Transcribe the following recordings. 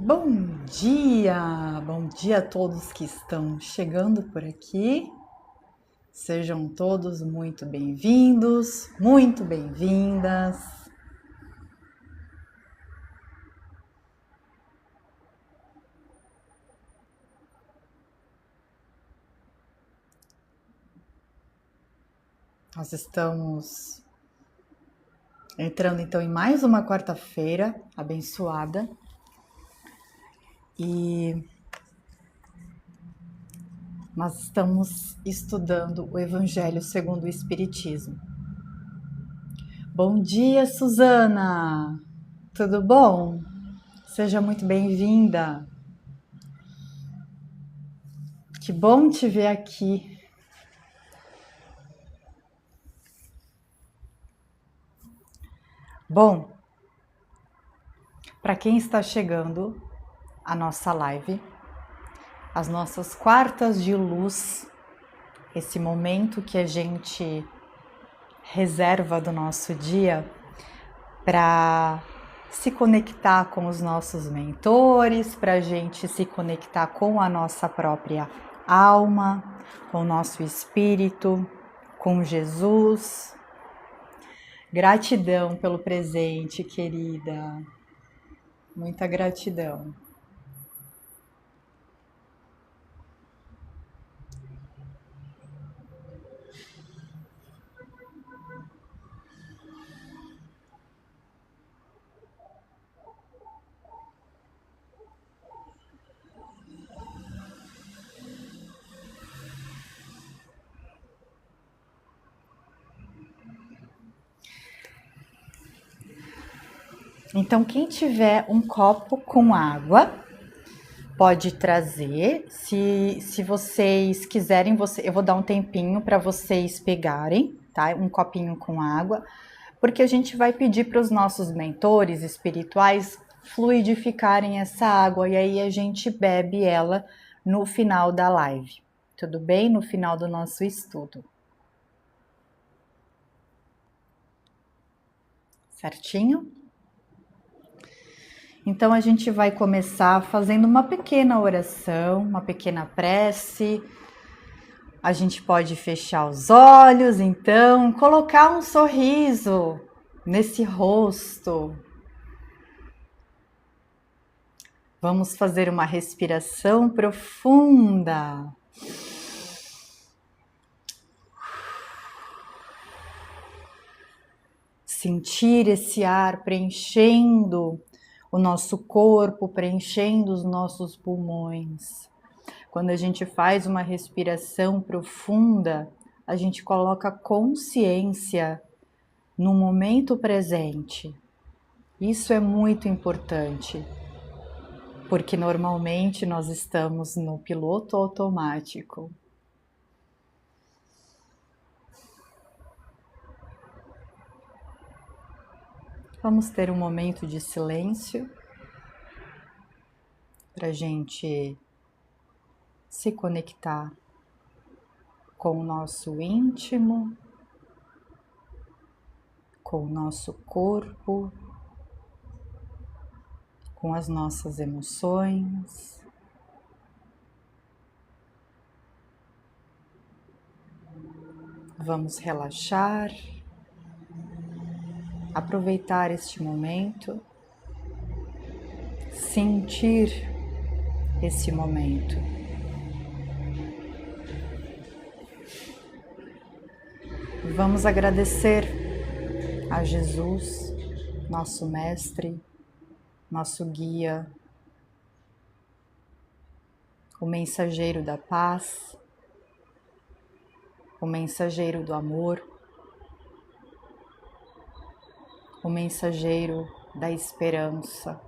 Bom dia a todos que estão chegando por aqui. Sejam todos muito bem-vindos, muito bem-vindas. Nós estamos entrando então em mais uma quarta-feira abençoada e nós estamos estudando o Evangelho segundo o Espiritismo. Bom dia, Suzana! Tudo bom? Seja muito bem-vinda. Que bom te ver aqui. Bom, para quem está chegando à nossa live, as nossas quartas de luz, esse momento que a gente reserva do nosso dia para se conectar com os nossos mentores, para a gente se conectar com a nossa própria alma, com o nosso espírito, com Jesus. Gratidão pelo presente, querida. Muita gratidão. Então, quem tiver um copo com água, pode trazer. Se vocês quiserem, eu vou dar um tempinho para vocês pegarem, tá? Um copinho com água, porque a gente vai pedir para os nossos mentores espirituais fluidificarem essa água e aí a gente bebe ela no final da live. Tudo bem? No final do nosso estudo. Certinho? Então a gente vai começar fazendo uma pequena oração, uma pequena prece. A gente pode fechar os olhos, então, colocar um sorriso nesse rosto. Vamos fazer uma respiração profunda. Sentir esse ar preenchendo o nosso corpo, preenchendo os nossos pulmões. Quando a gente faz uma respiração profunda, a gente coloca consciência no momento presente. Isso é muito importante, porque normalmente nós estamos no piloto automático. Vamos ter um momento de silêncio para a gente se conectar com o nosso íntimo, com o nosso corpo, com as nossas emoções. Vamos relaxar, aproveitar este momento, sentir esse momento. Vamos agradecer a Jesus, nosso mestre, nosso guia, o mensageiro da paz, o mensageiro do amor, o mensageiro da esperança.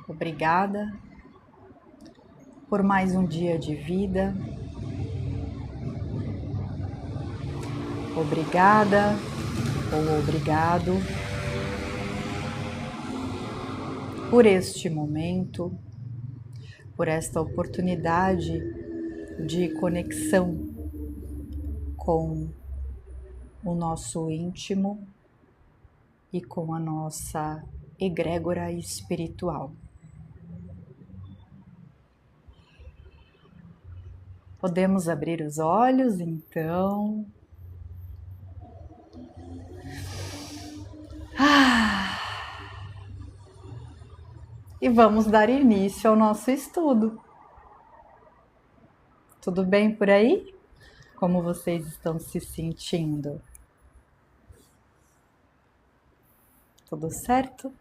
Obrigada por mais um dia de vida. Obrigada ou obrigado por este momento, por esta oportunidade de conexão com o nosso íntimo, e com a nossa egrégora espiritual. Podemos abrir os olhos, então. E vamos dar início ao nosso estudo. Tudo bem por aí? Como vocês estão se sentindo? Tudo certo?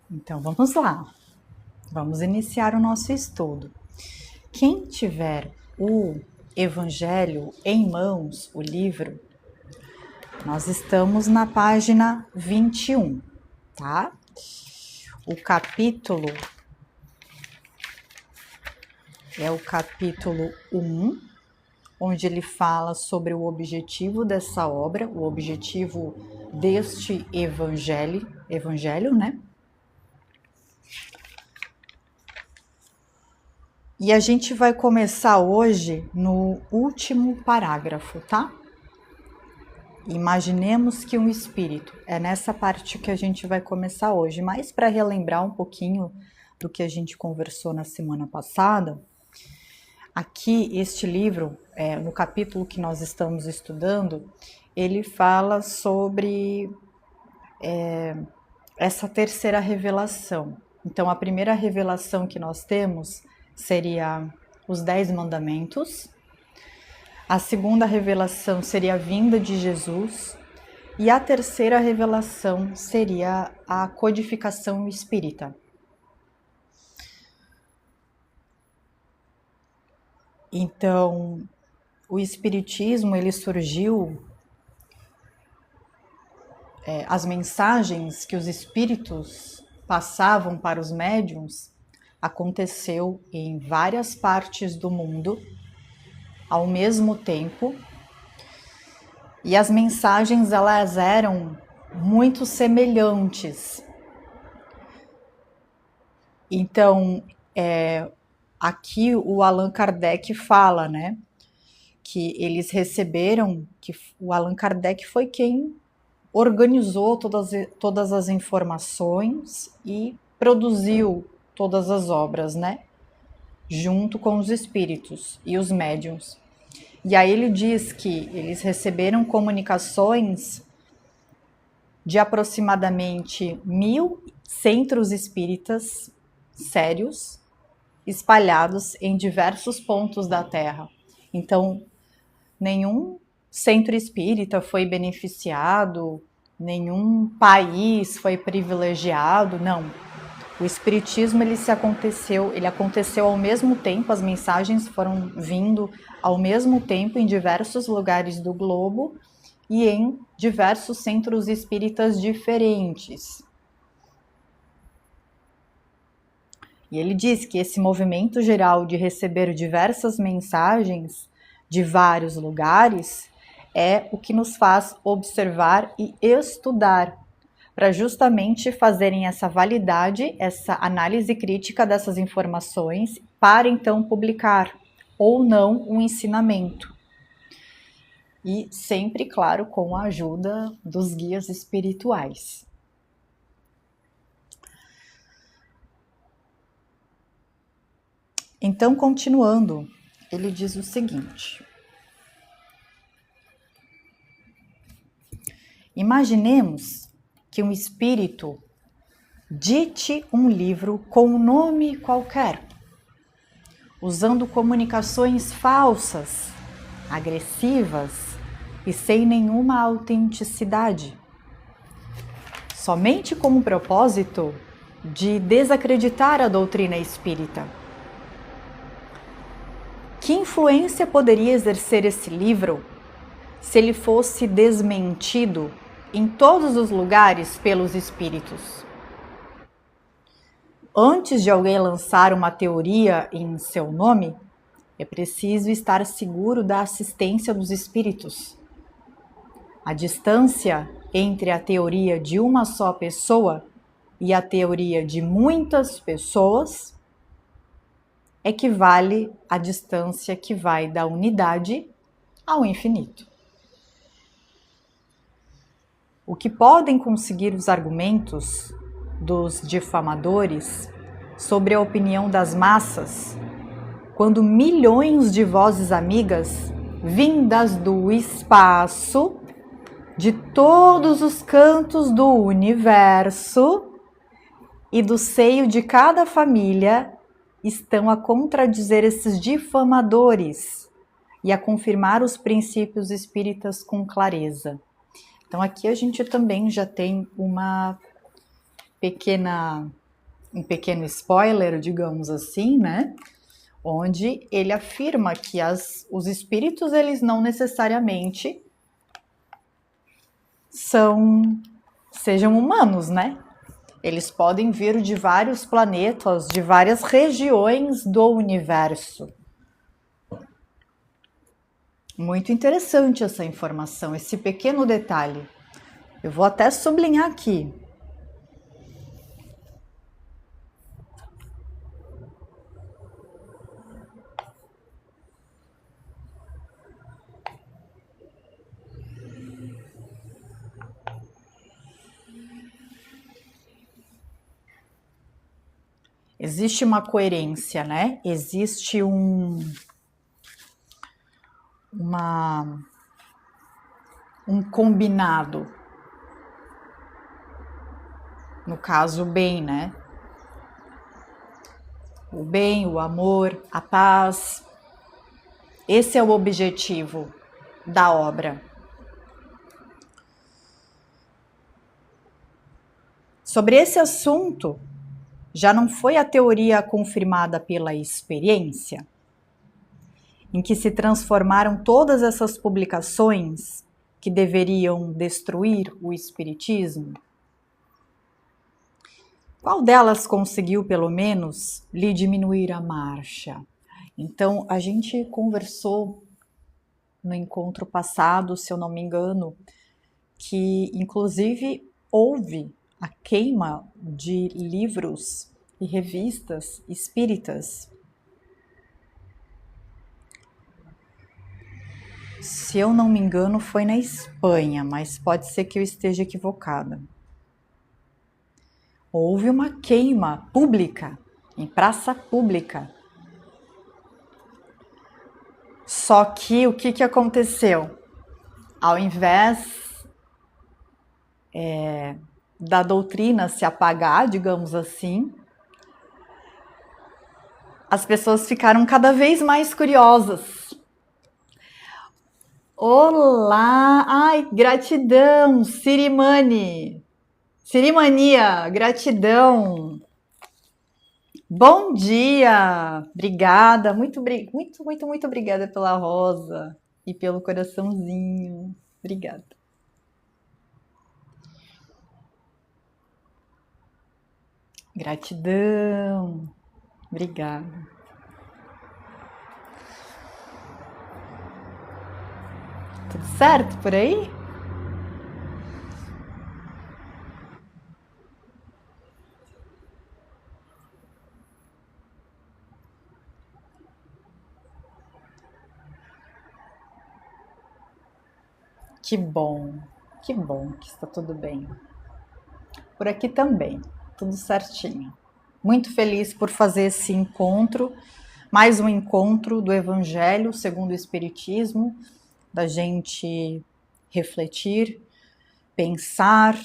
Então vamos lá. Vamos iniciar o nosso estudo. Quem tiver o Evangelho em mãos, o livro, nós estamos na página 21, tá? O capítulo é o capítulo 1, onde ele fala sobre o objetivo dessa obra, o objetivo deste evangelho, né? E a gente vai começar hoje no último parágrafo, tá? Imaginemos que um espírito, é nessa parte que a gente vai começar hoje, mas para relembrar um pouquinho do que a gente conversou na semana passada, aqui este livro, no capítulo que nós estamos estudando, ele fala sobre essa terceira revelação. Então, a primeira revelação que nós temos seria os 10 mandamentos. A segunda revelação seria a vinda de Jesus. E a terceira revelação seria a codificação espírita. Então, o espiritismo, ele surgiu, as mensagens que os espíritos passavam para os médiuns aconteceu em várias partes do mundo ao mesmo tempo, e as mensagens elas eram muito semelhantes. Então, aqui o Allan Kardec fala, né, que eles receberam, que o Allan Kardec foi quem organizou todas as informações e produziu todas as obras, né? Junto com os espíritos e os médiuns. E aí ele diz que eles receberam comunicações de aproximadamente 1000 centros espíritas sérios, espalhados em diversos pontos da Terra. Então, nenhum centro espírita foi beneficiado, nenhum país foi privilegiado, não. O espiritismo ele aconteceu ao mesmo tempo, as mensagens foram vindo ao mesmo tempo em diversos lugares do globo e em diversos centros espíritas diferentes. E ele diz que esse movimento geral de receber diversas mensagens de vários lugares é o que nos faz observar e estudar, para justamente fazerem essa validade, essa análise crítica dessas informações, para então publicar ou não um ensinamento. E sempre, claro, com a ajuda dos guias espirituais. Então, continuando, ele diz o seguinte: imaginemos que um espírito dite um livro com um nome qualquer, usando comunicações falsas, agressivas e sem nenhuma autenticidade, somente com o propósito de desacreditar a doutrina espírita. Que influência poderia exercer esse livro se ele fosse desmentido em todos os lugares pelos espíritos? Antes de alguém lançar uma teoria em seu nome, é preciso estar seguro da assistência dos espíritos. A distância entre a teoria de uma só pessoa e a teoria de muitas pessoas equivale à distância que vai da unidade ao infinito. O que podem conseguir os argumentos dos difamadores sobre a opinião das massas, quando milhões de vozes amigas, vindas do espaço, de todos os cantos do universo e do seio de cada família, estão a contradizer esses difamadores e a confirmar os princípios espíritas com clareza. Então aqui a gente também já tem um pequeno spoiler, digamos assim, né? Onde ele afirma que os espíritos, eles não necessariamente sejam humanos, né? Eles podem vir de vários planetas, de várias regiões do universo. Muito interessante essa informação, esse pequeno detalhe. Eu vou até sublinhar aqui. Existe uma coerência, né? Existe um combinado. No caso, o bem, né? O bem, o amor, a paz. Esse é o objetivo da obra. Sobre esse assunto, já não foi a teoria confirmada pela experiência, em que se transformaram todas essas publicações que deveriam destruir o espiritismo? Qual delas conseguiu, pelo menos, lhe diminuir a marcha? Então, a gente conversou no encontro passado, se eu não me engano, que inclusive houve a queima de livros e revistas espíritas. Se eu não me engano, foi na Espanha, mas pode ser que eu esteja equivocada. Houve uma queima pública, em praça pública. Só que o que aconteceu? Ao invés da doutrina se apagar, digamos assim, as pessoas ficaram cada vez mais curiosas. Olá! Ai, gratidão, Sirimani! Sirimania, gratidão! Bom dia! Obrigada, muito obrigada pela rosa e pelo coraçãozinho. Obrigada. Gratidão. Obrigada. Tudo certo por aí? Que bom que está tudo bem. Por aqui também, tudo certinho. Muito feliz por fazer esse encontro, mais um encontro do Evangelho segundo o Espiritismo, da gente refletir, pensar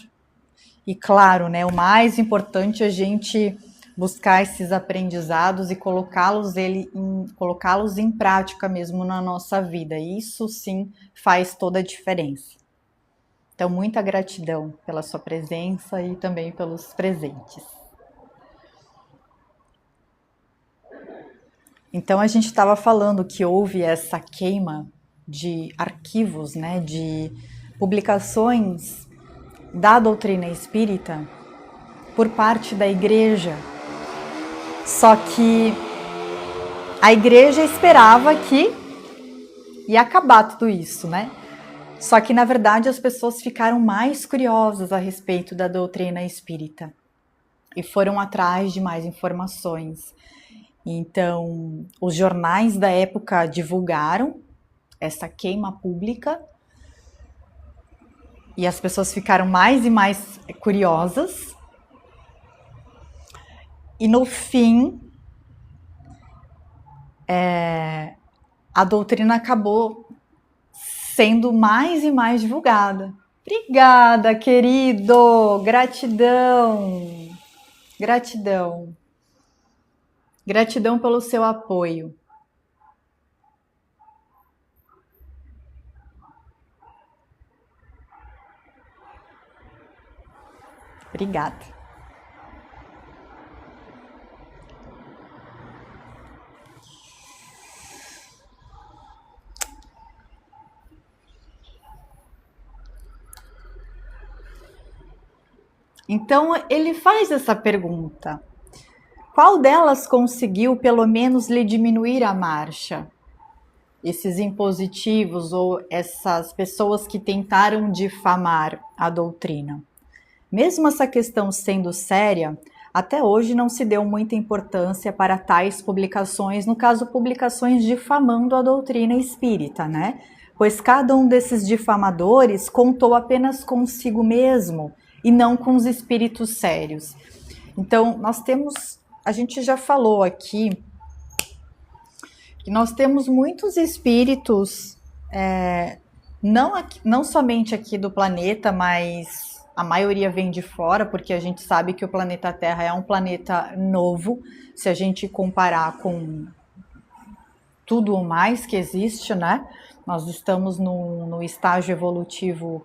e, claro, né, o mais importante é a gente buscar esses aprendizados e colocá-los em prática mesmo na nossa vida. Isso sim faz toda a diferença. Então, muita gratidão pela sua presença e também pelos presentes. Então, a gente estava falando que houve essa queima de arquivos, né, de publicações da doutrina espírita por parte da igreja. Só que a igreja esperava que ia acabar tudo isso, né? Só que, na verdade, as pessoas ficaram mais curiosas a respeito da doutrina espírita. e foram atrás de mais informações. Então, os jornais da época divulgaram essa queima pública e as pessoas ficaram mais e mais curiosas. E no fim, a doutrina acabou sendo mais e mais divulgada. Obrigada, querido! Gratidão! Gratidão! Gratidão pelo seu apoio. Obrigada. Então, ele faz essa pergunta. Qual delas conseguiu, pelo menos, lhe diminuir a marcha? Esses impositivos ou essas pessoas que tentaram difamar a doutrina. Mesmo essa questão sendo séria, até hoje não se deu muita importância para tais publicações, no caso, publicações difamando a doutrina espírita, né? Pois cada um desses difamadores contou apenas consigo mesmo e não com os espíritos sérios. Então, a gente já falou aqui, que nós temos muitos espíritos, não somente aqui do planeta, mas a maioria vem de fora, porque a gente sabe que o planeta Terra é um planeta novo, se a gente comparar com tudo o mais que existe, né? Nós estamos no estágio evolutivo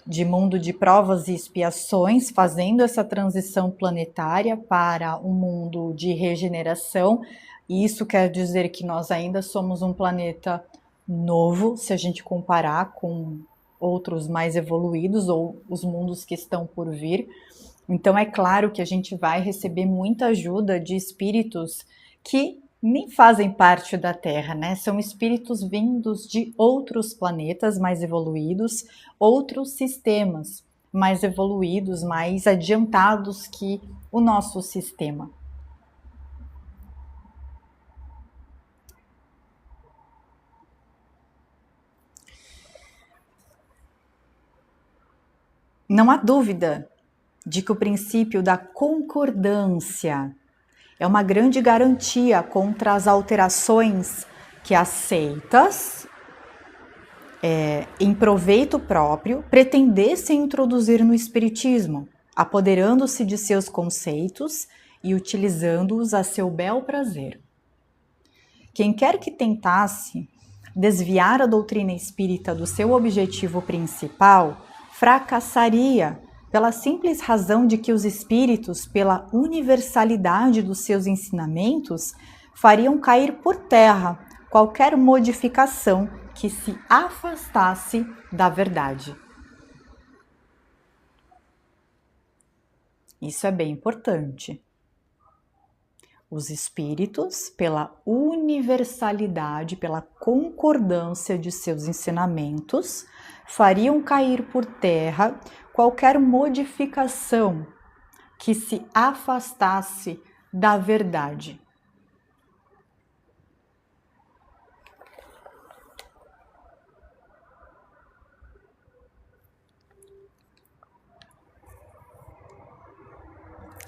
de mundo de provas e expiações, fazendo essa transição planetária para um mundo de regeneração, e isso quer dizer que nós ainda somos um planeta novo, se a gente comparar com outros mais evoluídos ou os mundos que estão por vir. Então é claro que a gente vai receber muita ajuda de espíritos que nem fazem parte da Terra, né? São espíritos vindos de outros planetas mais evoluídos, outros sistemas mais evoluídos, mais adiantados que o nosso sistema. Não há dúvida de que o princípio da concordância é uma grande garantia contra as alterações que aceitas, em proveito próprio, pretendessem introduzir no espiritismo, apoderando-se de seus conceitos e utilizando-os a seu bel prazer. Quem quer que tentasse desviar a doutrina espírita do seu objetivo principal, fracassaria, pela simples razão de que os espíritos, pela universalidade dos seus ensinamentos, fariam cair por terra qualquer modificação que se afastasse da verdade. Isso é bem importante. Os espíritos, pela universalidade, pela concordância de seus ensinamentos, fariam cair por terra qualquer modificação que se afastasse da verdade.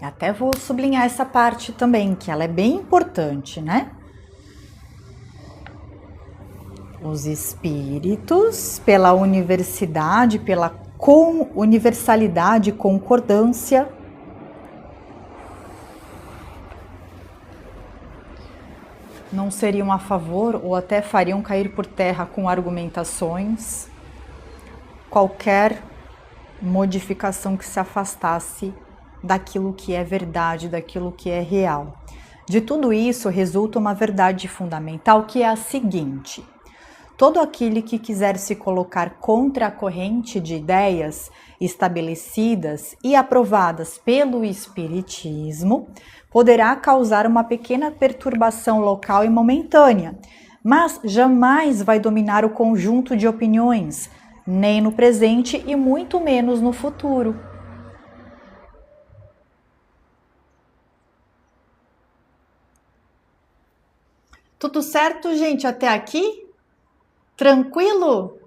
Até vou sublinhar essa parte também, que ela é bem importante, né? Os espíritos, pela universalidade e concordância, não seriam a favor ou até fariam cair por terra com argumentações qualquer modificação que se afastasse daquilo que é verdade, daquilo que é real. De tudo isso resulta uma verdade fundamental, que é a seguinte: todo aquele que quiser se colocar contra a corrente de ideias estabelecidas e aprovadas pelo Espiritismo poderá causar uma pequena perturbação local e momentânea, mas jamais vai dominar o conjunto de opiniões, nem no presente e muito menos no futuro. Tudo certo, gente, até aqui? Tranquilo?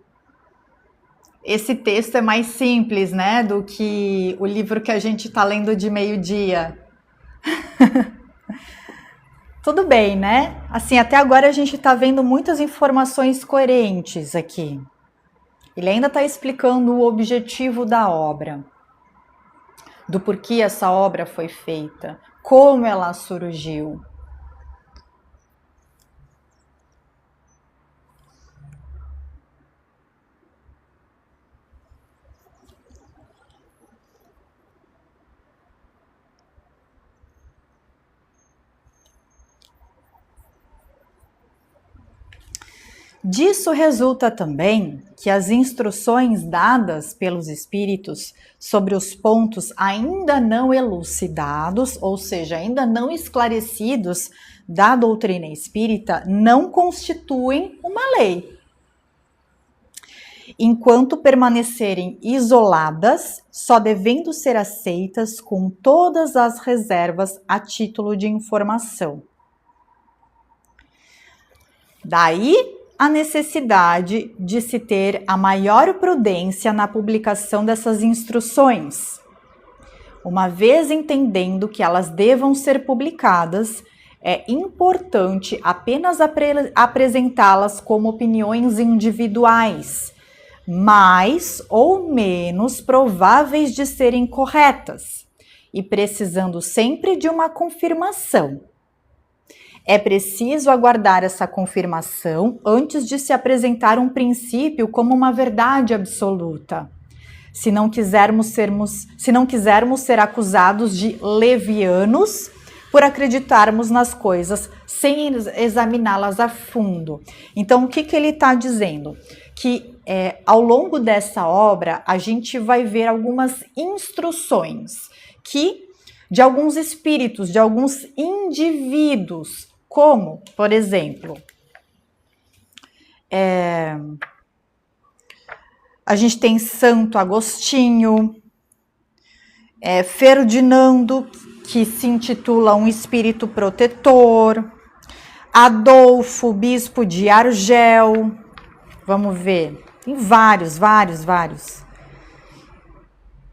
Esse texto é mais simples, né, do que o livro que a gente está lendo de meio-dia. Tudo bem, né? Assim, até agora a gente está vendo muitas informações coerentes aqui. Ele ainda está explicando o objetivo da obra, do porquê essa obra foi feita, como ela surgiu. Disso resulta também que as instruções dadas pelos espíritos sobre os pontos ainda não elucidados, ou seja, ainda não esclarecidos da doutrina espírita, não constituem uma lei. Enquanto permanecerem isoladas, só devendo ser aceitas com todas as reservas a título de informação. Daí a necessidade de se ter a maior prudência na publicação dessas instruções, uma vez entendendo que elas devam ser publicadas, é importante apenas apresentá-las como opiniões individuais, mais ou menos prováveis de serem corretas, e precisando sempre de uma confirmação. É preciso aguardar essa confirmação antes de se apresentar um princípio como uma verdade absoluta. Se não quisermos ser acusados de levianos por acreditarmos nas coisas sem examiná-las a fundo. Então, o que ele está dizendo? Que ao longo dessa obra a gente vai ver algumas instruções de alguns espíritos, de alguns indivíduos, como, por exemplo, a gente tem Santo Agostinho, Ferdinando, que se intitula um espírito protetor, Adolfo, bispo de Argel, vamos ver, tem vários.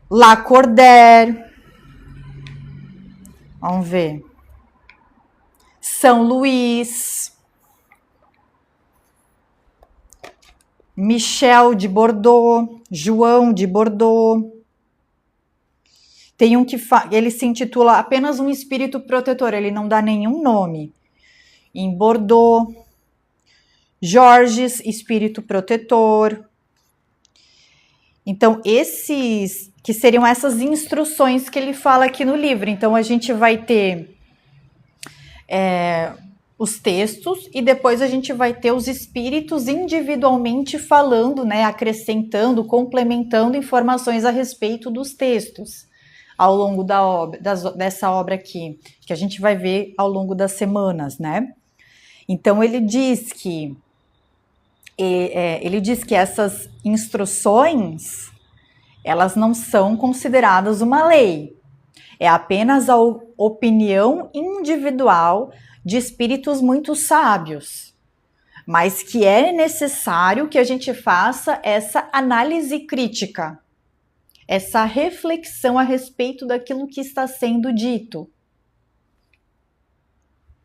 Lacordaire, vamos ver, São Luís, Michel de Bordeaux, João de Bordeaux. Tem um que ele se intitula apenas um espírito protetor, ele não dá nenhum nome. Em Bordeaux, Jorges, espírito protetor. Então, esses que seriam essas instruções que ele fala aqui no livro. Então, a gente vai ter os textos e depois a gente vai ter os espíritos individualmente falando, né, acrescentando, complementando informações a respeito dos textos ao longo da obra, dessa obra aqui, que a gente vai ver ao longo das semanas, né? Então ele diz que essas instruções, elas não são consideradas uma lei. É apenas a opinião individual de espíritos muito sábios, mas que é necessário que a gente faça essa análise crítica, essa reflexão a respeito daquilo que está sendo dito.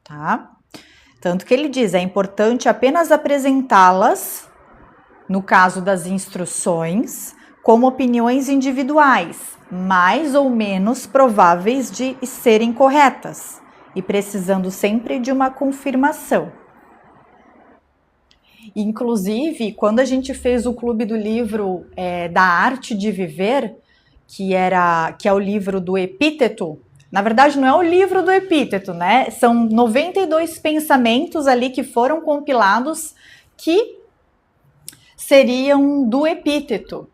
Tá? Tanto que ele diz, é importante apenas apresentá-las, no caso das instruções, como opiniões individuais, mais ou menos prováveis de serem corretas, e precisando sempre de uma confirmação. Inclusive, quando a gente fez o clube do livro da Arte de Viver, que é o livro do Epíteto, na verdade não é o livro do Epíteto, né? São 92 pensamentos ali que foram compilados que seriam do Epíteto.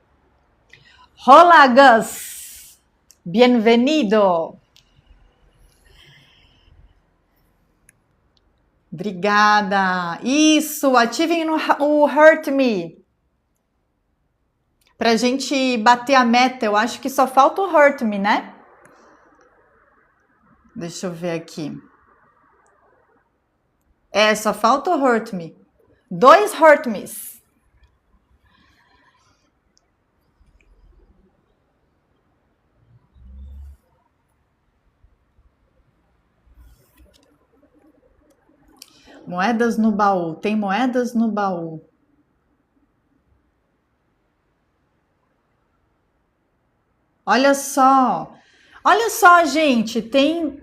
Hola, Gus! Bienvenido! Obrigada! Isso! Ativem o Hurt Me. Pra gente bater a meta, eu acho que só falta o Hurt Me, né? Deixa eu ver aqui. É, só falta o Hurt Me. 2 Hurt Me's. Moedas no baú. Tem moedas no baú. Olha só. Olha só, gente. Tem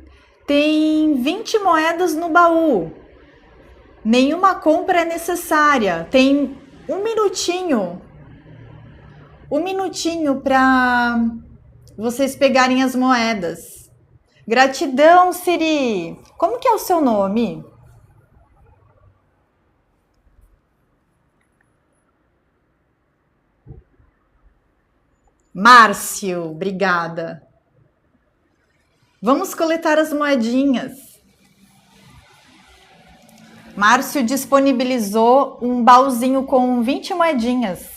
20 moedas no baú. Nenhuma compra é necessária. Tem um minutinho. Um minutinho para vocês pegarem as moedas. Gratidão, Siri. Como que é o seu nome? Márcio, obrigada. Vamos coletar as moedinhas. Márcio disponibilizou um baúzinho com 20 moedinhas.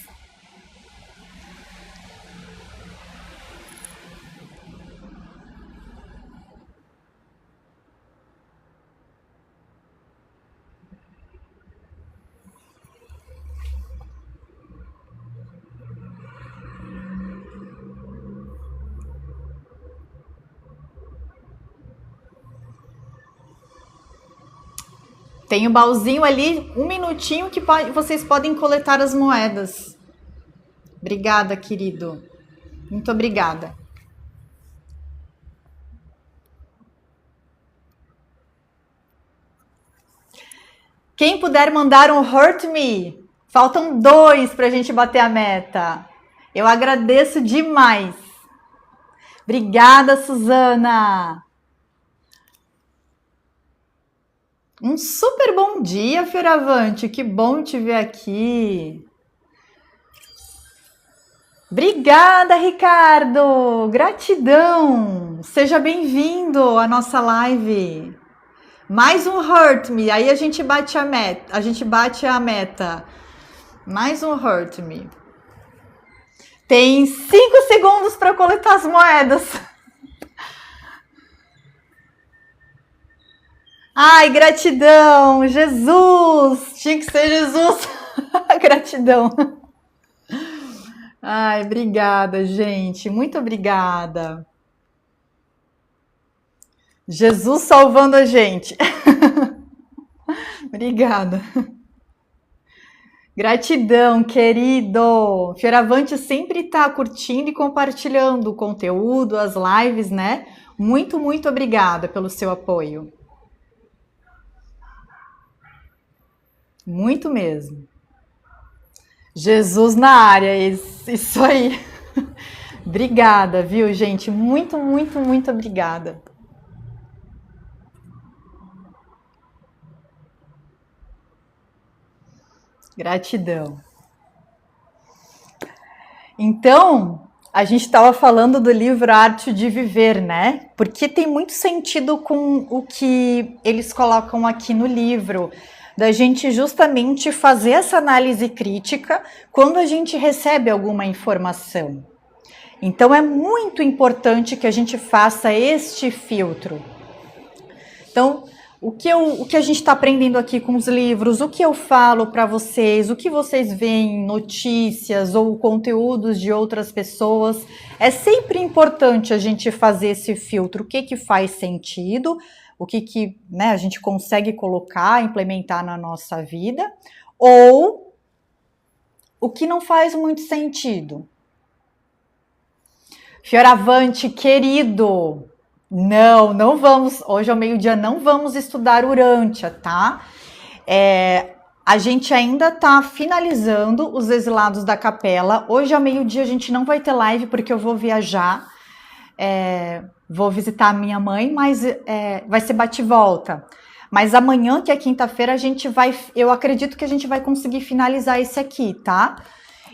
Tem o baúzinho ali, um minutinho que vocês podem coletar as moedas. Obrigada, querido. Muito obrigada. Quem puder mandar um Hurt Me. Faltam 2 para a gente bater a meta. Eu agradeço demais. Obrigada, Suzana. Um super bom dia, Fioravante. Que bom te ver aqui. Obrigada, Ricardo. Gratidão. Seja bem-vindo à nossa live. Mais um Hurt Me. Aí a gente bate a meta. Mais um Hurt Me. Tem 5 segundos para coletar as moedas. Ai, gratidão, Jesus, tinha que ser Jesus. Gratidão. Ai, obrigada, gente, muito obrigada. Jesus salvando a gente. Obrigada. Gratidão, querido. Fioravante sempre está curtindo e compartilhando o conteúdo, as lives, né? Muito, muito obrigada pelo seu apoio. Muito mesmo. Jesus na área, isso aí. Obrigada, viu, gente? Muito, muito, muito obrigada. Gratidão. Então, a gente estava falando do livro Arte de Viver, né? Porque tem muito sentido com o que eles colocam aqui no livro, da gente justamente fazer essa análise crítica quando a gente recebe alguma informação. Então, é muito importante que a gente faça este filtro. Então, o que a gente está aprendendo aqui com os livros, o que eu falo para vocês, o que vocês veem, notícias ou conteúdos de outras pessoas, é sempre importante a gente fazer esse filtro, o que faz sentido, o que né, a gente consegue colocar, implementar na nossa vida, ou o que não faz muito sentido. Fioravante, querido, não vamos, hoje ao meio-dia não vamos estudar Urântia, tá? A gente ainda tá finalizando os Exilados da Capela. Hoje ao meio-dia a gente não vai ter live porque eu vou viajar, vou visitar a minha mãe, mas vai ser bate e volta. Mas amanhã, que é quinta-feira, eu acredito que a gente vai conseguir finalizar esse aqui, tá?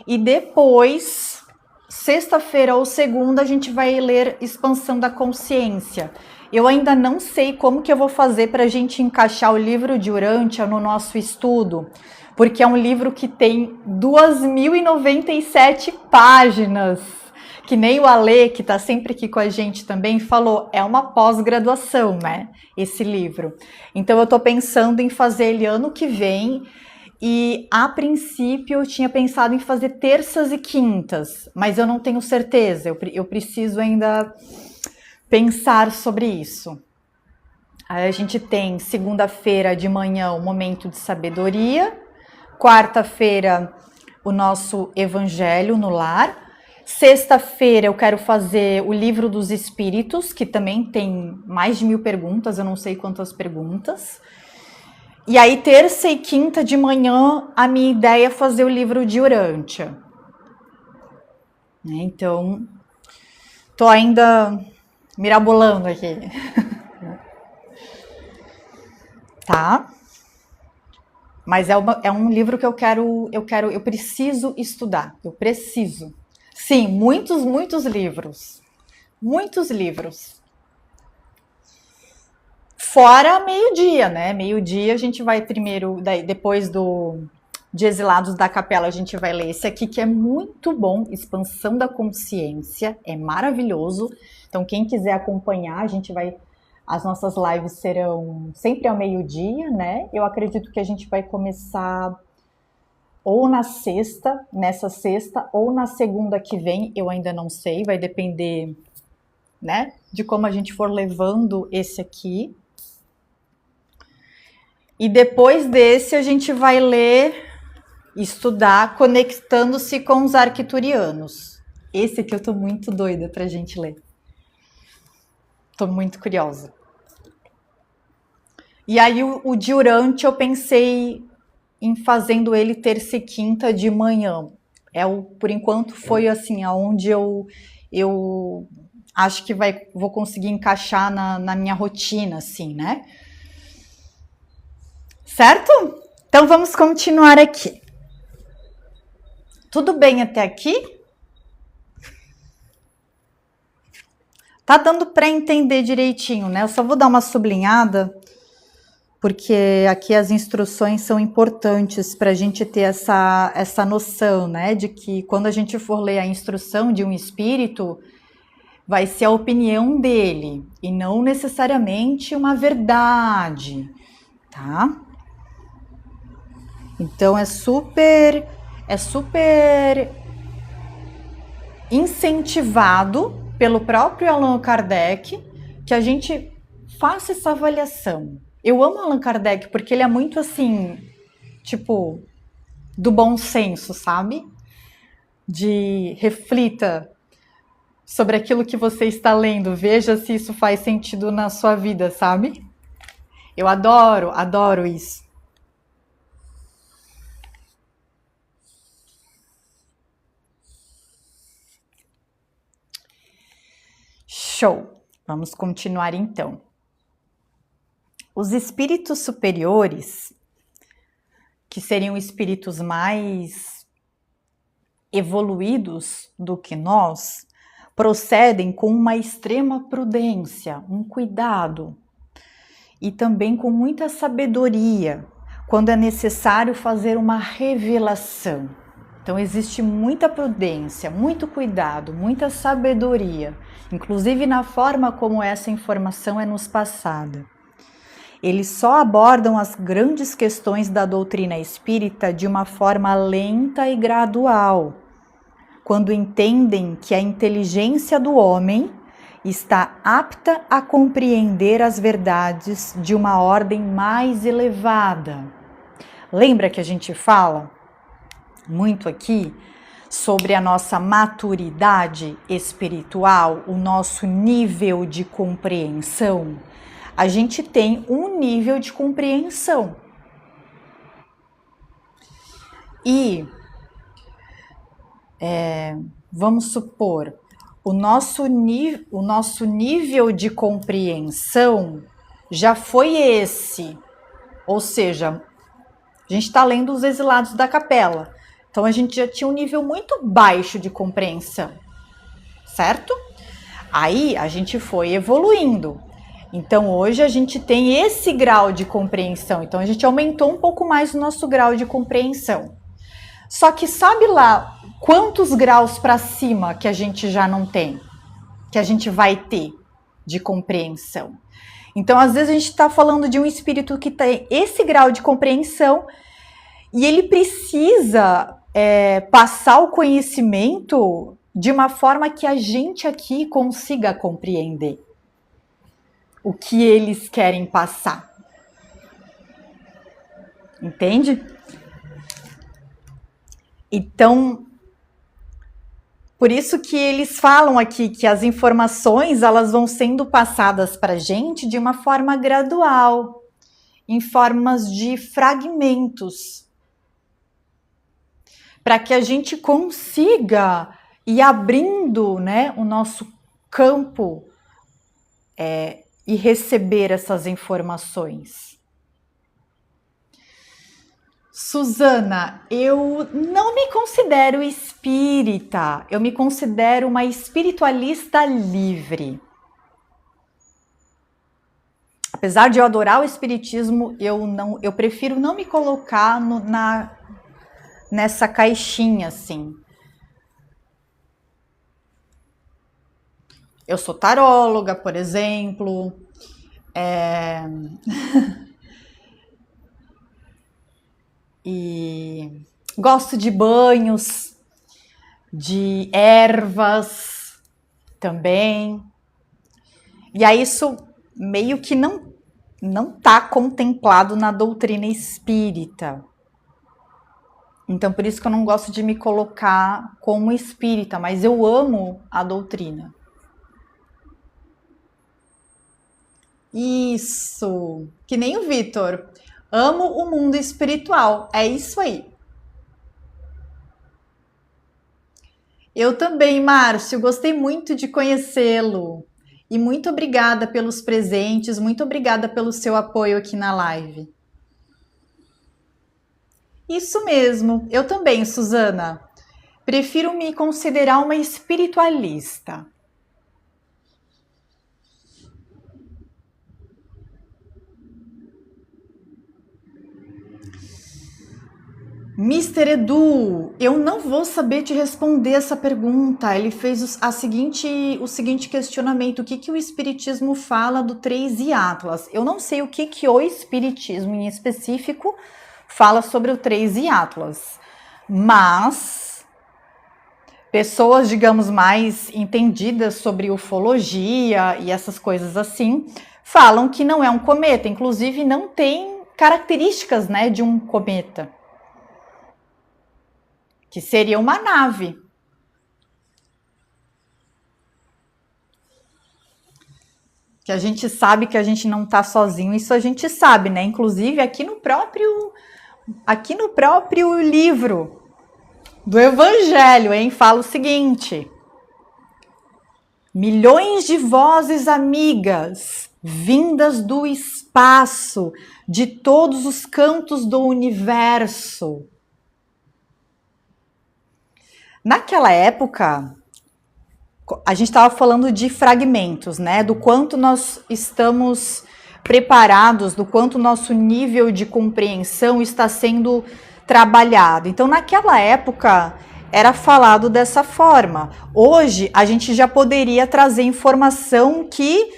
E depois, sexta-feira ou segunda, a gente vai ler Expansão da Consciência. Eu ainda não sei como que eu vou fazer para a gente encaixar o livro de Urântia no nosso estudo, porque é um livro que tem 2.097 páginas. Que nem o Ale, que está sempre aqui com a gente também, falou, é uma pós-graduação, né? Esse livro. Então eu estou pensando em fazer ele ano que vem. E a princípio eu tinha pensado em fazer terças e quintas, mas eu não tenho certeza, eu preciso ainda pensar sobre isso. Aí a gente tem segunda-feira de manhã o momento de sabedoria, quarta-feira o nosso evangelho no lar, sexta-feira eu quero fazer o livro dos espíritos, que também tem mais de 1000 perguntas, eu não sei quantas perguntas. E aí, terça e quinta de manhã, a minha ideia é fazer o livro de Urântia. Então, tô ainda mirabolando aqui. Tá? Mas é um livro que eu preciso estudar. Eu preciso. Sim, muitos livros. Muitos livros. Fora meio-dia, né? Meio-dia a gente vai primeiro, depois de Exilados da Capela, a gente vai ler esse aqui que é muito bom, Expansão da Consciência, é maravilhoso. Então quem quiser acompanhar, as nossas lives serão sempre ao meio-dia, né? Eu acredito que a gente vai começar ou nessa sexta, ou na segunda que vem, eu ainda não sei, vai depender, né, de como a gente for levando esse aqui. E depois desse a gente vai ler, estudar, conectando-se com os arcturianos. Esse aqui eu tô muito doida pra gente ler. Tô muito curiosa. E aí o de Urântia eu pensei em fazendo ele terça e quinta de manhã. Por enquanto foi assim, aonde eu acho que vou conseguir encaixar na minha rotina, assim, né? Certo? Então vamos continuar aqui. Tudo bem até aqui? Tá dando para entender direitinho, né? Eu só vou dar uma sublinhada, porque aqui as instruções são importantes para a gente ter essa noção, né? De que quando a gente for ler a instrução de um espírito, vai ser a opinião dele e não necessariamente uma verdade, tá? Então é super incentivado pelo próprio Allan Kardec que a gente faça essa avaliação. Eu amo Allan Kardec porque ele é muito assim, tipo, do bom senso, sabe? De reflita sobre aquilo que você está lendo, veja se isso faz sentido na sua vida, sabe? Eu adoro isso. Show! Vamos continuar então. Os espíritos superiores, que seriam espíritos mais evoluídos do que nós, procedem com uma extrema prudência, um cuidado e também com muita sabedoria quando é necessário fazer uma revelação. Então existe muita prudência, muito cuidado, muita sabedoria, inclusive na forma como essa informação é nos passada. Eles só abordam as grandes questões da doutrina espírita de uma forma lenta e gradual, quando entendem que a inteligência do homem está apta a compreender as verdades de uma ordem mais elevada. Lembra que a gente fala muito aqui sobre a nossa maturidade espiritual, o nosso nível de compreensão? A gente tem um nível de compreensão. E vamos supor, o nosso nível de compreensão já foi esse. Ou seja, a gente está lendo Os Exilados da Capela. Então a gente já tinha um nível muito baixo de compreensão, certo? Aí a gente foi evoluindo. Então hoje a gente tem esse grau de compreensão. Então a gente aumentou um pouco mais o nosso grau de compreensão. Só que sabe lá quantos graus para cima que a gente já não tem, que a gente vai ter de compreensão. Então, às vezes a gente está falando de um espírito que tem esse grau de compreensão e ele precisa passar o conhecimento de uma forma que a gente aqui consiga compreender o que eles querem passar. Entende? Então, por isso que eles falam aqui que as informações elas vão sendo passadas para a gente de uma forma gradual, em formas de fragmentos, para que a gente consiga ir abrindo, né, o nosso campo e receber essas informações. Suzana, eu não me considero espírita, eu me considero uma espiritualista livre. Apesar de eu adorar o espiritismo, eu prefiro não me colocar nessa caixinha assim. Eu sou taróloga, por exemplo. E gosto de banhos, de ervas também. E aí isso meio que não está contemplado na doutrina espírita. Então, por isso que eu não gosto de me colocar como espírita, mas eu amo a doutrina. Isso, que nem o Vitor. Amo o mundo espiritual, é isso aí. Eu também, Márcio, gostei muito de conhecê-lo. E muito obrigada pelos presentes, muito obrigada pelo seu apoio aqui na live. Isso mesmo, eu também, Suzana. Prefiro me considerar uma espiritualista. Mister Edu, eu não vou saber te responder essa pergunta. Ele fez o seguinte questionamento: o que o Espiritismo fala do 3 e Atlas? Eu não sei o que o Espiritismo em específico fala sobre o 3 e Atlas, mas pessoas, digamos, mais entendidas sobre ufologia e essas coisas assim, falam que não é um cometa, inclusive não tem características, né, de um cometa. Que seria uma nave. Que a gente sabe que a gente não está sozinho, isso a gente sabe, né? Inclusive aqui no próprio livro do Evangelho, hein? Fala o seguinte: milhões de vozes amigas, vindas do espaço, de todos os cantos do universo. Naquela época, a gente estava falando de fragmentos, né? Do quanto nós estamos preparados, do quanto nosso nível de compreensão está sendo trabalhado. Então, naquela época, era falado dessa forma. Hoje, a gente já poderia trazer informação que...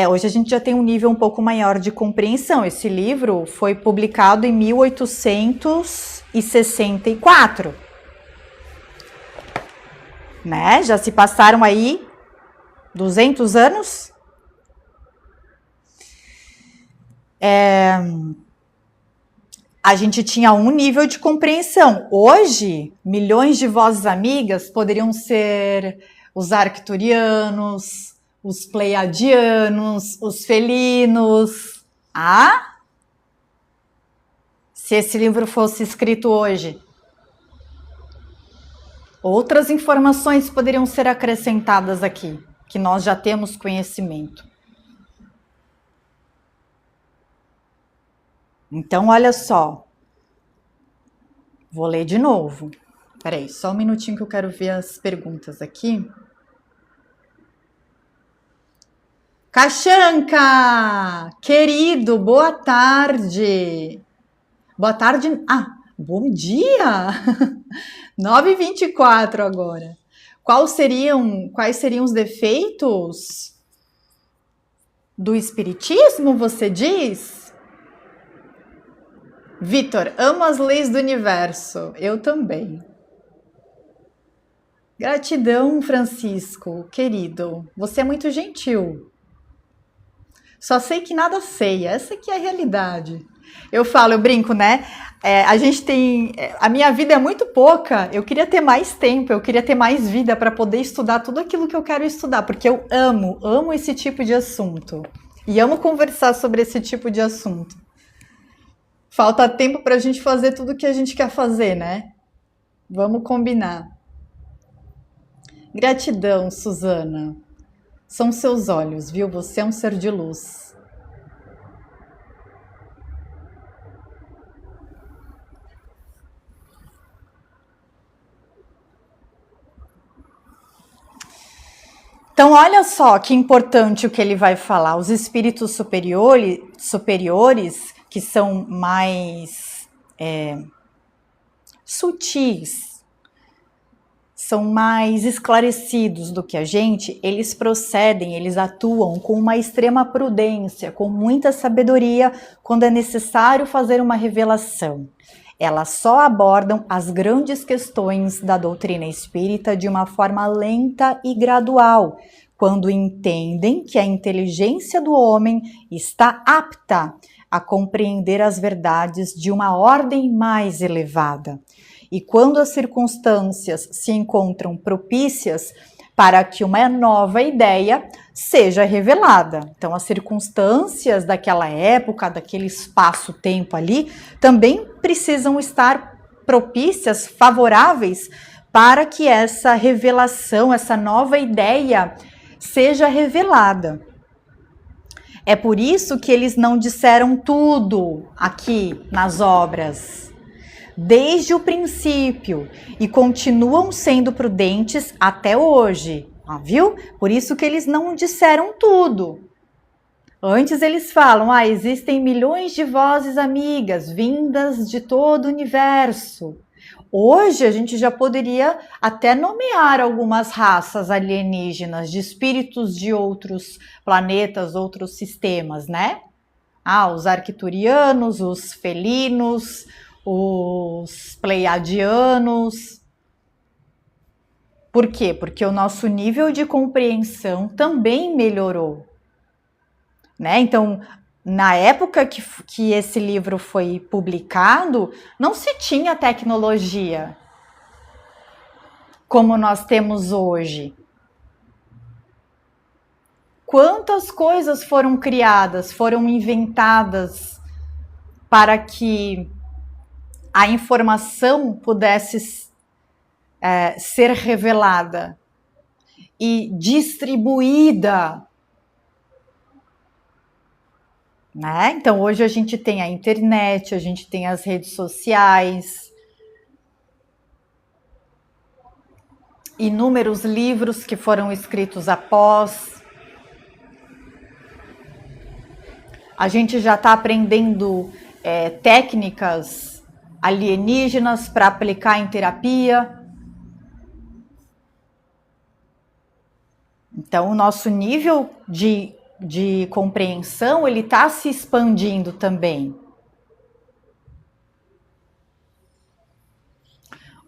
hoje a gente já tem um nível um pouco maior de compreensão. Esse livro foi publicado em 1864. Né? Já se passaram aí 200 anos. A gente tinha um nível de compreensão. Hoje, milhões de vozes amigas poderiam ser os arcturianos, os pleiadianos, os felinos. Se esse livro fosse escrito hoje, outras informações poderiam ser acrescentadas aqui, que nós já temos conhecimento. Então, olha só. Vou ler de novo. Peraí, só um minutinho que eu quero ver as perguntas aqui. Caxanca, querido, boa tarde. Boa tarde. Bom dia! 9h24 agora. Quais seriam os defeitos do espiritismo, você diz? Vitor, amo as leis do universo. Eu também. Gratidão, Francisco, querido. Você é muito gentil. Só sei que nada sei. Essa aqui é a realidade. Eu brinco, né? A minha vida é muito pouca. Eu queria ter mais tempo, eu queria ter mais vida para poder estudar tudo aquilo que eu quero estudar, porque eu amo esse tipo de assunto. E amo conversar sobre esse tipo de assunto. Falta tempo para a gente fazer tudo o que a gente quer fazer, né? Vamos combinar. Gratidão, Suzana. São seus olhos, viu? Você é um ser de luz. Então, olha só que importante o que ele vai falar. Os espíritos superiores que são mais sutis, são mais esclarecidos do que a gente, eles atuam com uma extrema prudência, com muita sabedoria, quando é necessário fazer uma revelação. Elas só abordam as grandes questões da doutrina espírita de uma forma lenta e gradual, quando entendem que a inteligência do homem está apta a compreender as verdades de uma ordem mais elevada. E quando as circunstâncias se encontram propícias para que uma nova ideia seja revelada. Então, as circunstâncias daquela época, daquele espaço-tempo ali, também precisam estar propícias, favoráveis, para que essa revelação, essa nova ideia seja revelada. É por isso que eles não disseram tudo aqui nas obras, desde o princípio, e continuam sendo prudentes até hoje, viu? Por isso que eles não disseram tudo. Antes eles falam, existem milhões de vozes amigas, vindas de todo o universo. Hoje a gente já poderia até nomear algumas raças alienígenas, de espíritos de outros planetas, outros sistemas, né? Os arcturianos, os felinos, os pleiadianos. Por quê? Porque o nosso nível de compreensão também melhorou, né? Então, na época que esse livro foi publicado, não se tinha tecnologia como nós temos hoje. Quantas coisas foram criadas, foram inventadas para que a informação pudesse ser revelada e distribuída, né? Então, hoje a gente tem a internet, a gente tem as redes sociais, inúmeros livros que foram escritos após. A gente já está aprendendo técnicas alienígenas para aplicar em terapia. Então, o nosso nível de compreensão, ele está se expandindo também.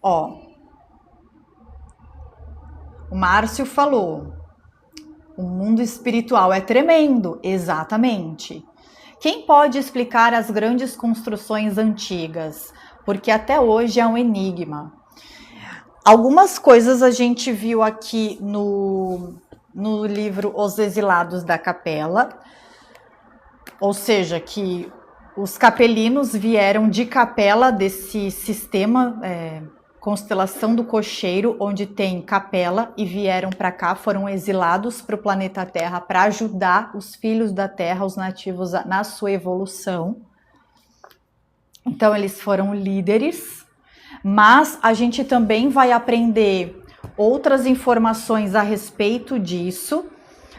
O Márcio falou, o mundo espiritual é tremendo, exatamente. Quem pode explicar as grandes construções antigas? Porque até hoje é um enigma. Algumas coisas a gente viu aqui no livro Os Exilados da Capela, ou seja, que os capelinos vieram de Capela, desse sistema, constelação do Cocheiro, onde tem Capela, e vieram para cá, foram exilados para o planeta Terra para ajudar os filhos da Terra, os nativos, na sua evolução. Então, eles foram líderes, mas a gente também vai aprender outras informações a respeito disso,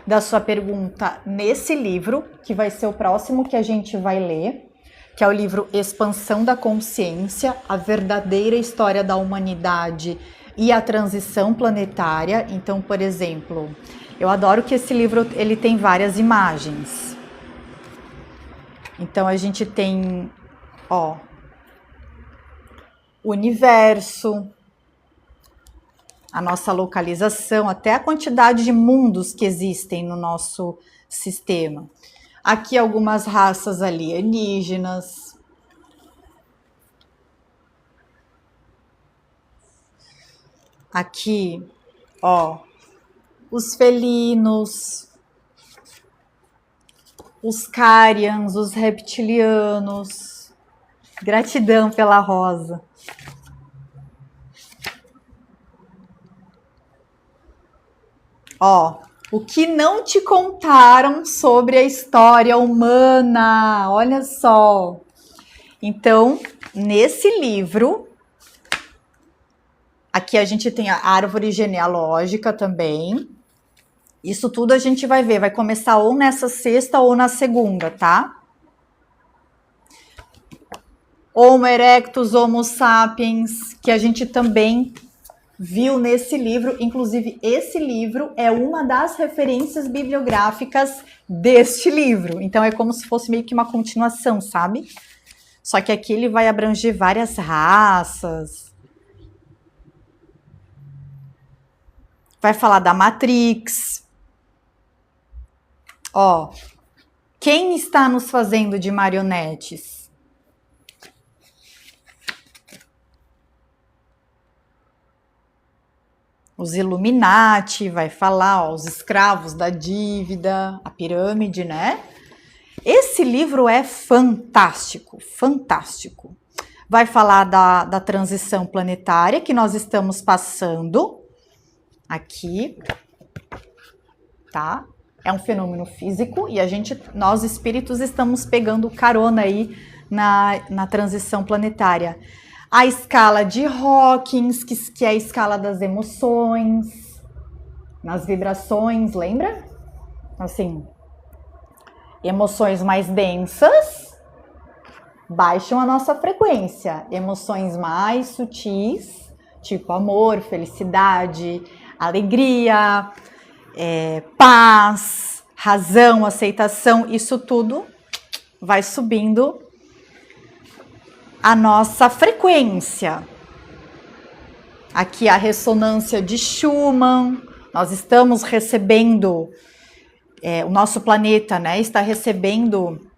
da sua pergunta, nesse livro, que vai ser o próximo que a gente vai ler, que é o livro Expansão da Consciência, a verdadeira história da humanidade e a transição planetária. Então, por exemplo, eu adoro que esse livro ele tem várias imagens. Então a gente tem, ó, o universo, a nossa localização, até a quantidade de mundos que existem no nosso sistema. Aqui algumas raças alienígenas. Aqui, ó, os felinos, os carians, os reptilianos. Gratidão pela rosa. Ó, o que não te contaram sobre a história humana, olha só. Então, nesse livro, aqui a gente tem a árvore genealógica também. Isso tudo a gente vai ver, vai começar ou nessa sexta ou na segunda, tá? Homo erectus, Homo sapiens, que a gente também viu nesse livro. Inclusive, esse livro é uma das referências bibliográficas deste livro. Então, é como se fosse meio que uma continuação, sabe? Só que aqui ele vai abranger várias raças. Vai falar da Matrix. Ó, quem está nos fazendo de marionetes? Os Illuminati, vai falar, ó, os escravos da dívida, a pirâmide, né? Esse livro é fantástico, fantástico. Vai falar da transição planetária que nós estamos passando aqui, tá? É um fenômeno físico e nós espíritos estamos pegando carona aí na transição planetária. A escala de Hawkins, que é a escala das emoções, nas vibrações, lembra? Assim, emoções mais densas baixam a nossa frequência. Emoções mais sutis, tipo amor, felicidade, alegria, paz, razão, aceitação, isso tudo vai subindo a nossa frequência. Aqui a ressonância de Schumann, nós estamos recebendo, o nosso planeta, né, está recebendo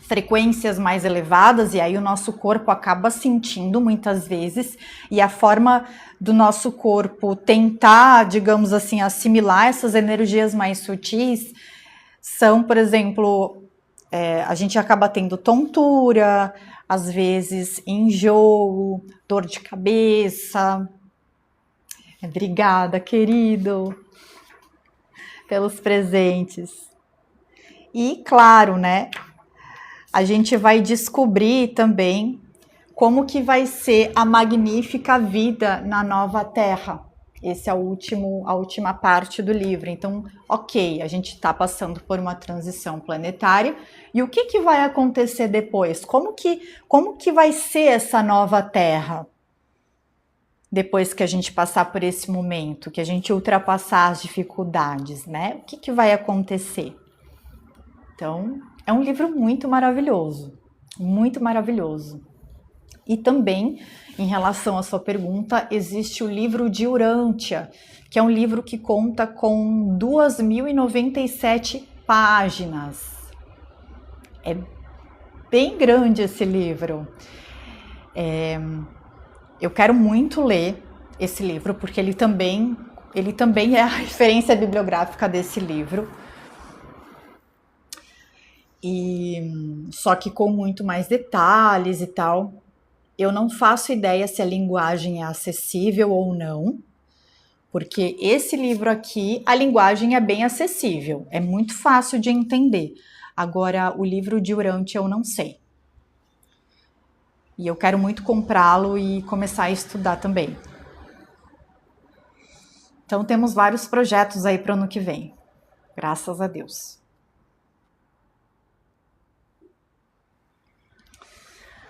frequências mais elevadas e aí o nosso corpo acaba sentindo muitas vezes, e a forma do nosso corpo tentar, digamos assim, assimilar essas energias mais sutis são, por exemplo, a gente acaba tendo tontura, às vezes enjoo, dor de cabeça. Obrigada, querido, pelos presentes. E, claro, né, a gente vai descobrir também como que vai ser a magnífica vida na nova Terra. Esse é a última parte do livro. Então, ok, a gente está passando por uma transição planetária. E o que vai acontecer depois? Como que vai ser essa nova Terra? Depois que a gente passar por esse momento, que a gente ultrapassar as dificuldades, né? O que vai acontecer? Então, é um livro muito maravilhoso. Muito maravilhoso. E também, em relação à sua pergunta, existe o livro de Urântia, que é um livro que conta com 2.097 páginas. É bem grande esse livro. Eu quero muito ler esse livro, porque ele também é a referência bibliográfica desse livro. Só que com muito mais detalhes e tal. Eu não faço ideia se a linguagem é acessível ou não, porque esse livro aqui, a linguagem é bem acessível, é muito fácil de entender. Agora, o livro de Urântia eu não sei. E eu quero muito comprá-lo e começar a estudar também. Então, temos vários projetos aí para o ano que vem. Graças a Deus.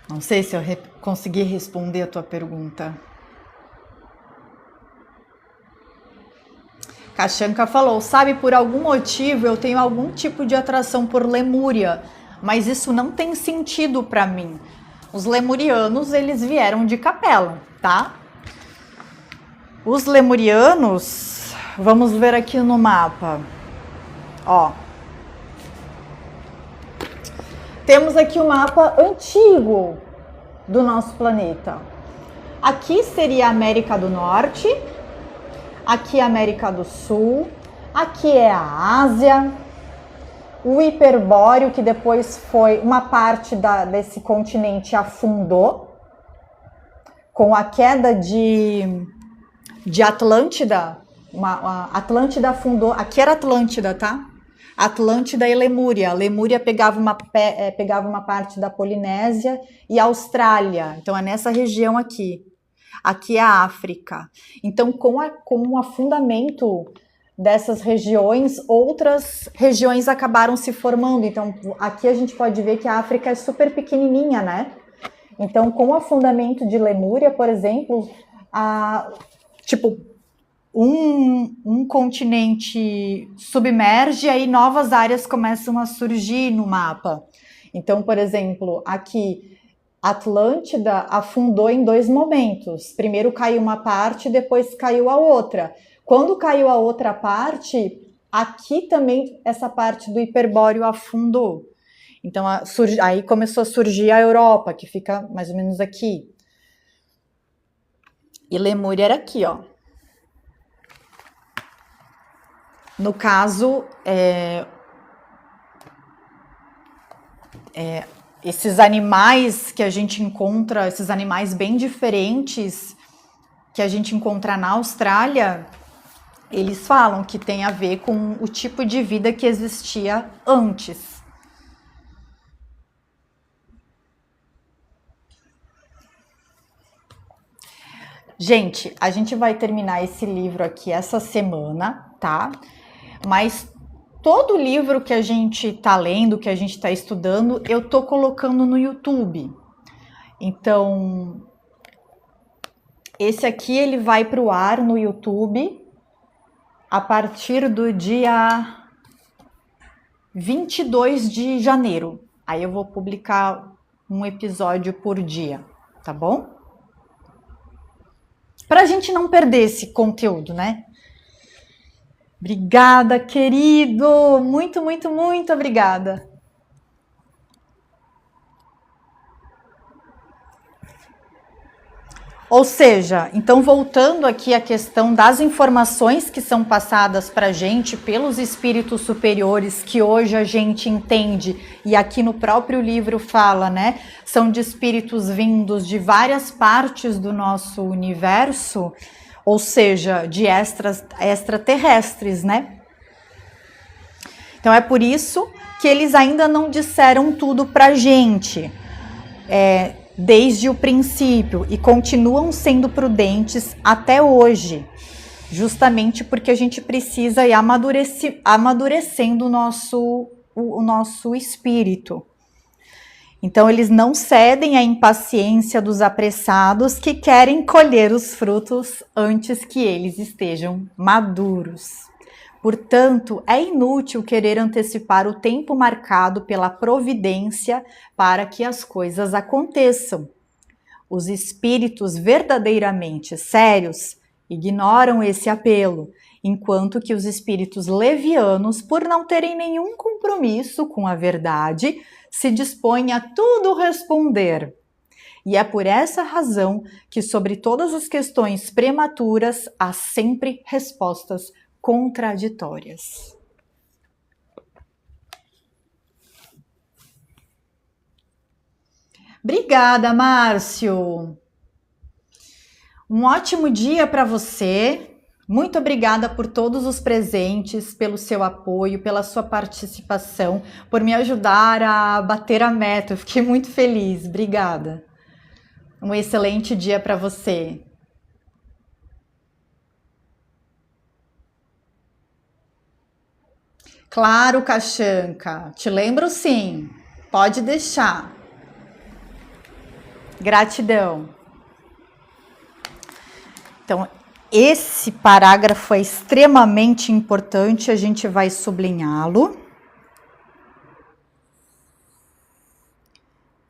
Não sei se eu consegui responder a tua pergunta. Kachanka falou, sabe, por algum motivo eu tenho algum tipo de atração por Lemúria, mas isso não tem sentido para mim. Os lemurianos, eles vieram de Capela, tá? Os lemurianos, vamos ver aqui no mapa. Ó. Temos aqui o mapa antigo do nosso planeta. Aqui seria a América do Norte, aqui a América do Sul, aqui é a Ásia, o Hiperbóreo, que depois foi uma parte desse continente afundou, com a queda de Atlântida, Atlântida afundou, aqui era Atlântida, tá? Atlântida e Lemúria. Lemúria pegava uma parte da Polinésia e Austrália, então é nessa região aqui. Aqui é a África. Então, com o afundamento dessas regiões, outras regiões acabaram se formando. Então, aqui a gente pode ver que a África é super pequenininha, né? Então, com o afundamento de Lemúria, por exemplo, um continente submerge e aí novas áreas começam a surgir no mapa. Então, por exemplo, aqui Atlântida afundou em 2 momentos. Primeiro caiu uma parte, depois caiu a outra. Quando caiu a outra parte, aqui também essa parte do Hiperbóreo afundou. Então, aí começou a surgir a Europa, que fica mais ou menos aqui. E Lemúria era aqui, ó. No caso, esses animais que a gente encontra, esses animais bem diferentes que a gente encontra na Austrália, eles falam que tem a ver com o tipo de vida que existia antes. Gente, a gente vai terminar esse livro aqui essa semana, tá? Mas todo livro que a gente tá lendo, que a gente tá estudando, eu tô colocando no YouTube. Então, esse aqui ele vai pro ar no YouTube a partir do dia 22 de janeiro. Aí eu vou publicar um episódio por dia, tá bom? Pra gente não perder esse conteúdo, né? Obrigada, querido! Muito, muito, muito obrigada! Ou seja, então voltando aqui à questão das informações que são passadas para a gente pelos espíritos superiores, que hoje a gente entende, e aqui no próprio livro fala, né? São de espíritos vindos de várias partes do nosso universo, ou seja, de extraterrestres, né? Então é por isso que eles ainda não disseram tudo para a gente. Desde o princípio e continuam sendo prudentes até hoje, justamente porque a gente precisa ir amadurecendo o nosso espírito. Então, eles não cedem à impaciência dos apressados que querem colher os frutos antes que eles estejam maduros. Portanto, é inútil querer antecipar o tempo marcado pela providência para que as coisas aconteçam. Os espíritos verdadeiramente sérios ignoram esse apelo, enquanto que os espíritos levianos, por não terem nenhum compromisso com a verdade, se dispõem a tudo responder. E é por essa razão que, sobre todas as questões prematuras, há sempre respostas contraditórias. Obrigada, Márcio. Um ótimo dia para você. Muito obrigada por todos os presentes, pelo seu apoio, pela sua participação, por me ajudar a bater a meta. Eu fiquei muito feliz. Obrigada. Um excelente dia para você. Claro, Kachanka. Te lembro sim. Pode deixar. Gratidão. Então, esse parágrafo é extremamente importante, a gente vai sublinhá-lo.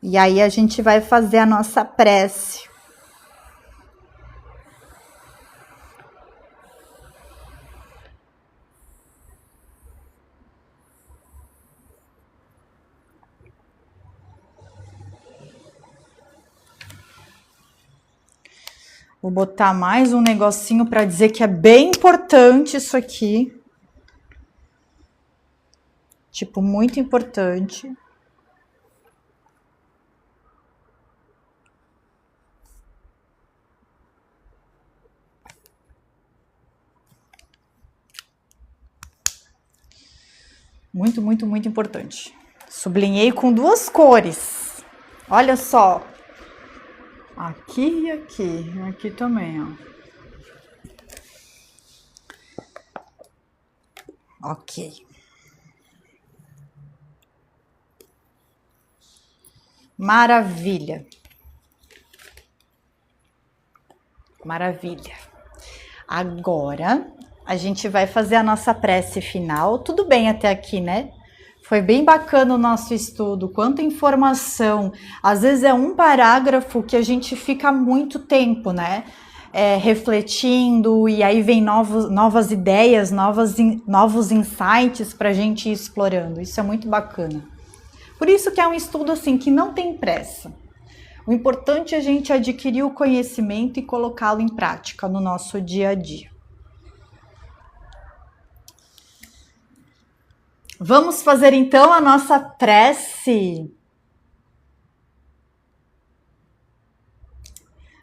E aí a gente vai fazer a nossa prece. Vou botar mais um negocinho para dizer que é bem importante isso aqui. Tipo, muito importante. Muito, muito, muito importante. Sublinhei com 2 cores. Olha só. Aqui e aqui. Aqui também, ó. Ok. Maravilha. Maravilha. Agora, a gente vai fazer a nossa prece final. Tudo bem até aqui, né? Foi bem bacana o nosso estudo, quanta informação. Às vezes é um parágrafo que a gente fica muito tempo, né? Refletindo, e aí vem novas ideias, novos insights para a gente ir explorando. Isso é muito bacana. Por isso que é um estudo assim que não tem pressa. O importante é a gente adquirir o conhecimento e colocá-lo em prática no nosso dia a dia. Vamos fazer então a nossa prece.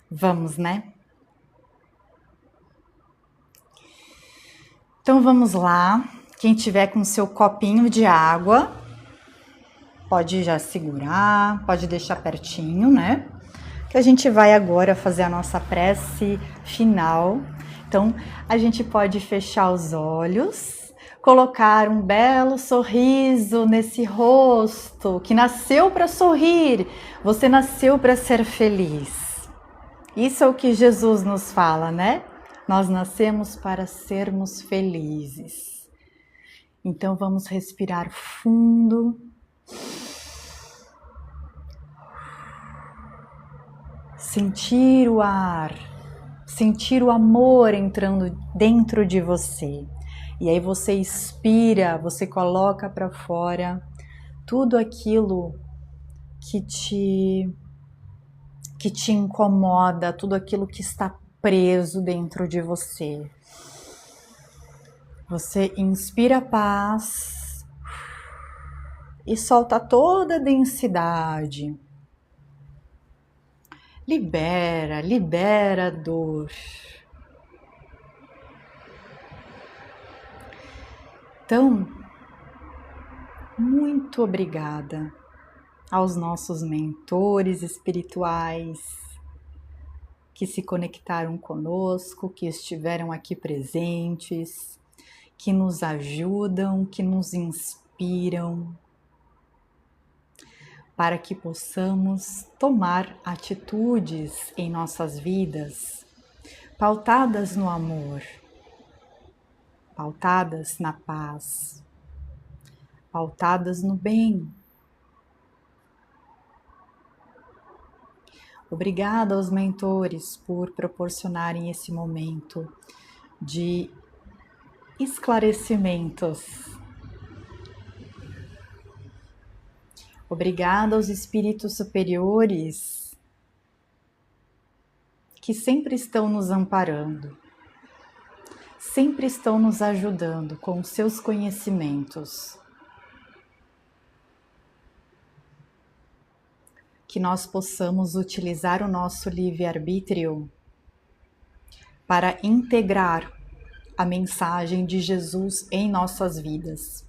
Vamos, né? Então vamos lá. Quem tiver com seu copinho de água, pode já segurar, pode deixar pertinho, né? Que a gente vai agora fazer a nossa prece final. Então, a gente pode fechar os olhos, colocar um belo sorriso nesse rosto que nasceu para sorrir. Você nasceu para ser feliz. Isso é o que Jesus nos fala, né? Nós nascemos para sermos felizes. Então, vamos respirar fundo. Sentir o ar, sentir o amor entrando dentro de você. E aí você expira, você coloca para fora tudo aquilo que te incomoda, tudo aquilo que está preso dentro de você. Você inspira paz e solta toda a densidade. Libera a dor. Então, muito obrigada aos nossos mentores espirituais que se conectaram conosco, que estiveram aqui presentes, que nos ajudam, que nos inspiram, para que possamos tomar atitudes em nossas vidas pautadas no amor, pautadas na paz, pautadas no bem. Obrigada aos mentores por proporcionarem esse momento de esclarecimentos. Obrigada aos espíritos superiores que sempre estão nos amparando, sempre estão nos ajudando com os seus conhecimentos. Que nós possamos utilizar o nosso livre-arbítrio para integrar a mensagem de Jesus em nossas vidas.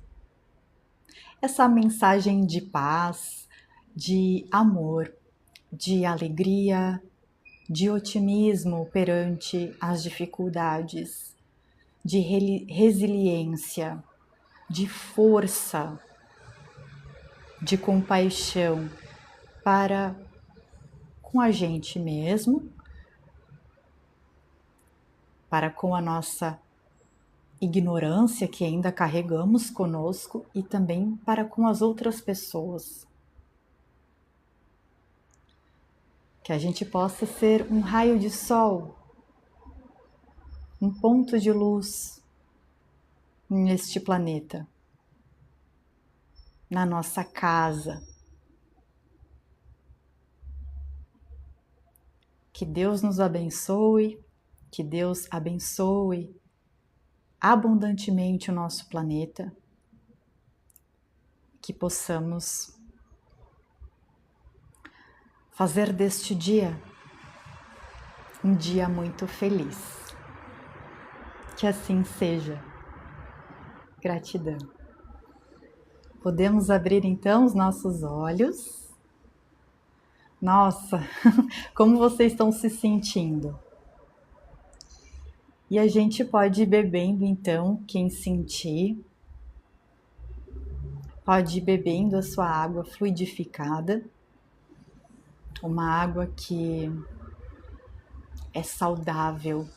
Essa mensagem de paz, de amor, de alegria, de otimismo perante as dificuldades, de resiliência, de força, de compaixão, para com a gente mesmo, para com a nossa ignorância que ainda carregamos conosco e também para com as outras pessoas. Que a gente possa ser um raio de sol, um ponto de luz neste planeta, na nossa casa. Que Deus nos abençoe, que Deus abençoe abundantemente o nosso planeta, que possamos fazer deste dia um dia muito feliz. Que assim seja. Gratidão. Podemos abrir então os nossos olhos. Nossa, como vocês estão se sentindo? E a gente pode ir bebendo então, quem sentir. Pode ir bebendo a sua água fluidificada. Uma água que é saudável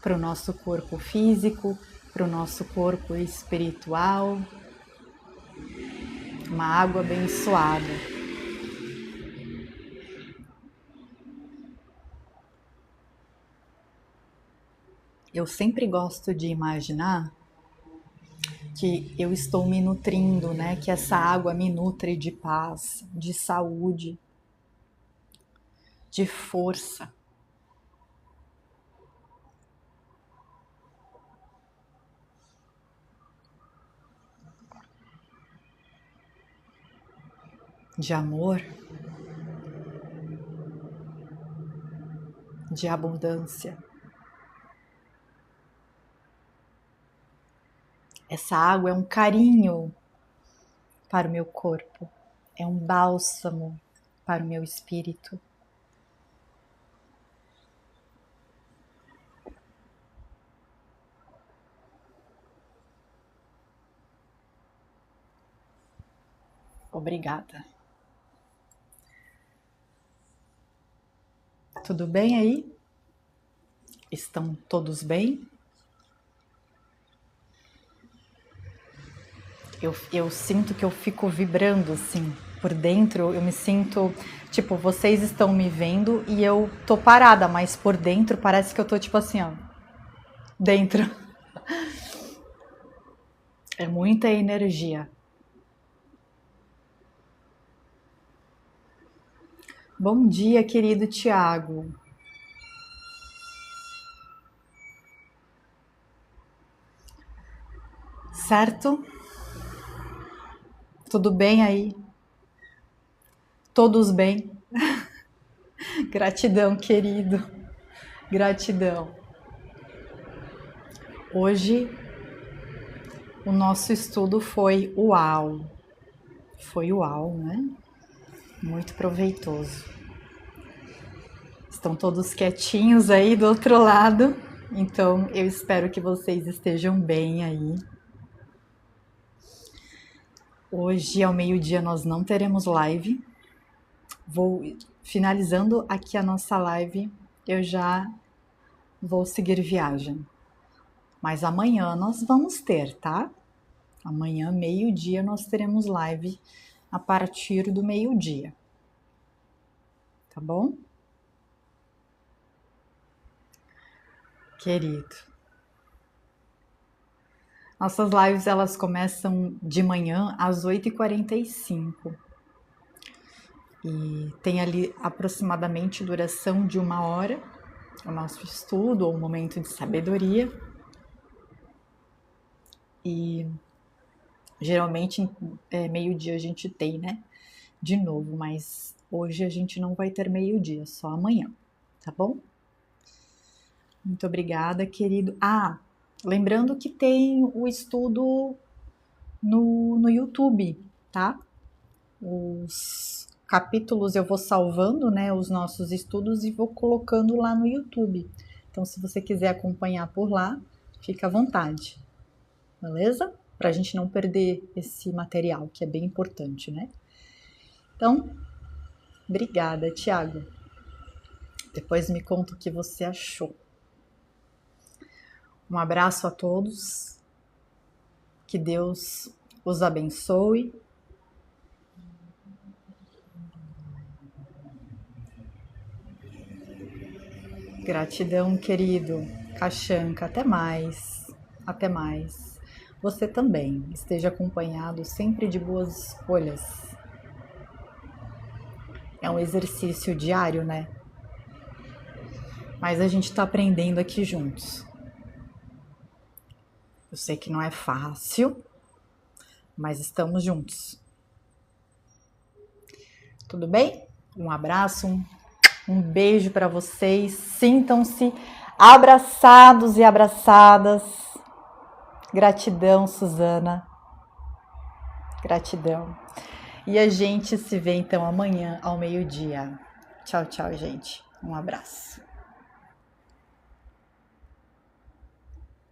para o nosso corpo físico, para o nosso corpo espiritual. Uma água abençoada. Eu sempre gosto de imaginar que eu estou me nutrindo, né? Que essa água me nutre de paz, de saúde, de força. De amor, de abundância. Essa água é um carinho para o meu corpo, é um bálsamo para o meu espírito. Obrigada. Tudo bem aí? Estão todos bem? Eu sinto que eu fico vibrando assim, por dentro eu me sinto, tipo, vocês estão me vendo e eu tô parada, mas por dentro parece que eu tô tipo assim, ó, dentro. É muita energia. Bom dia, querido Tiago. Certo? Tudo bem aí? Todos bem? Gratidão, querido. Gratidão. Hoje o nosso estudo foi uau. Foi uau, né? Muito proveitoso. Estão todos quietinhos aí do outro lado, então eu espero que vocês estejam bem aí. Hoje ao meio-dia nós não teremos live. Vou finalizando aqui a nossa live, eu já vou seguir viagem. Mas amanhã nós vamos ter, tá? Amanhã, meio-dia, nós teremos live a partir do meio-dia. Tá bom? Querido. Nossas lives, elas começam de manhã às 8h45. E tem ali aproximadamente duração de 1 hora, o nosso estudo ou momento de sabedoria. E geralmente meio-dia a gente tem, né? De novo, mas hoje a gente não vai ter meio-dia, só amanhã, tá bom? Muito obrigada, querido. Lembrando que tem o estudo no YouTube, tá? Os capítulos eu vou salvando, né, os nossos estudos e vou colocando lá no YouTube. Então, se você quiser acompanhar por lá, fica à vontade, beleza? Para a gente não perder esse material, que é bem importante, né? Então, obrigada, Tiago. Depois me conta o que você achou. Um abraço a todos. Que Deus os abençoe. Gratidão, querido Caxanca. Até mais. Até mais. Você também esteja acompanhado sempre de boas escolhas. É um exercício diário, né? Mas a gente está aprendendo aqui juntos. Eu sei que não é fácil, mas estamos juntos. Tudo bem? Um abraço, um beijo para vocês. Sintam-se abraçados e abraçadas. Gratidão, Suzana. Gratidão. E a gente se vê então amanhã ao meio-dia. Tchau, tchau, gente. Um abraço.